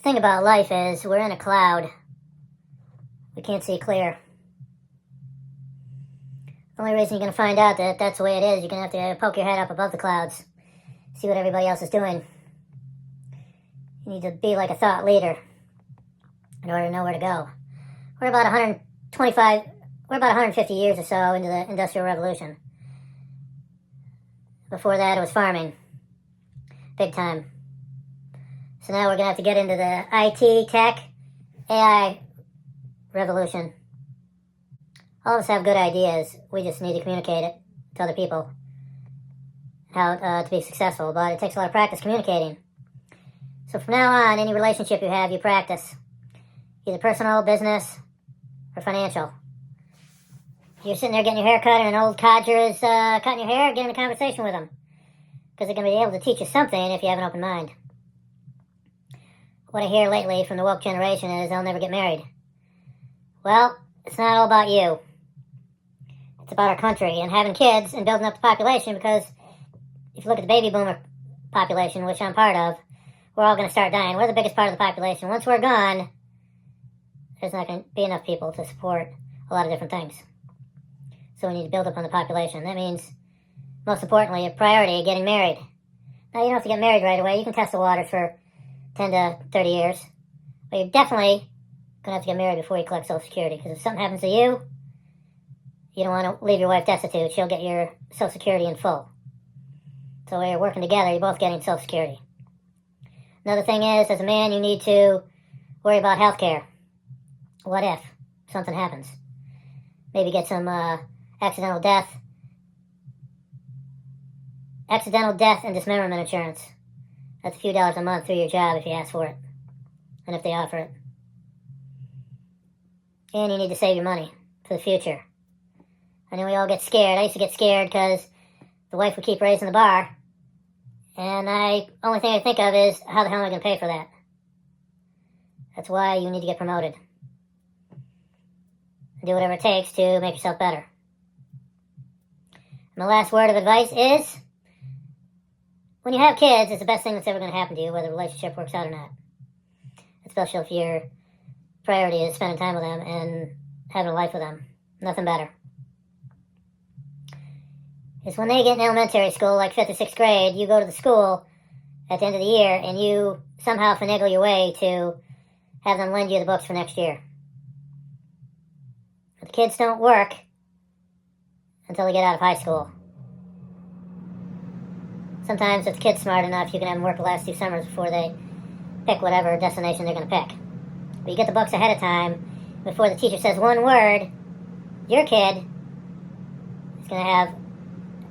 thing about life is we're in a cloud. We can't see clear. The only reason you're going to find out that that's the way it is, you're going to have to poke your head up above the clouds, see what everybody else is doing. You need to be like a thought leader in order to know where to go. We're about 150 years or so into the Industrial Revolution. Before that, it was farming. Big time. So now we're going to have to get into the IT, tech, AI revolution. All of us have good ideas. We just need to communicate it to other people. How to be successful. But it takes a lot of practice communicating. So from now on, any relationship you have, you practice. Either personal, business, or financial. If you're sitting there getting your hair cut and an old codger is cutting your hair, get in a conversation with them. Because they're going to be able to teach you something if you have an open mind. What I hear lately from the woke generation is they'll never get married. Well, it's not all about you. It's about our country and having kids and building up the population, because if you look at the baby boomer population, which I'm part of, we're all going to start dying. We're the biggest part of the population. Once we're gone, there's not going to be enough people to support a lot of different things. So we need to build up on the population. That means, most importantly, a priority, getting married. Now, you don't have to get married right away. You can test the waters for 10 to 30 years. But you're definitely going to have to get married before you collect Social Security. Because if something happens to you, you don't want to leave your wife destitute. She'll get your Social Security in full. So while you're working together, you're both getting Social Security. Another thing is, as a man, you need to worry about health care. What if something happens? Maybe get some accidental death and dismemberment insurance. That's a few dollars a month through your job if you ask for it. And if they offer it. And you need to save your money for the future. I know we all get scared. I used to get scared because the wife would keep raising the bar. And only thing I think of is, how the hell am I going to pay for that? That's why you need to get promoted. And do whatever it takes to make yourself better. And my last word of advice is, when you have kids, it's the best thing that's ever going to happen to you, whether the relationship works out or not. Especially if your priority is spending time with them and having a life with them. Nothing better. It's when they get in elementary school, like 5th or 6th grade, you go to the school at the end of the year and you somehow finagle your way to have them lend you the books for next year. But the kids don't work until they get out of high school. Sometimes if the kid's smart enough, you can have them work the last 2 summers before they pick whatever destination they're going to pick. But you get the books ahead of time, before the teacher says one word, your kid is going to have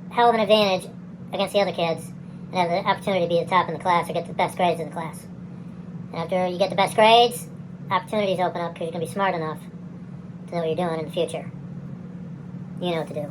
a hell of an advantage against the other kids and have the opportunity to be the top in the class or get the best grades in the class. And after you get the best grades, opportunities open up because you're going to be smart enough to know what you're doing in the future. You know what to do.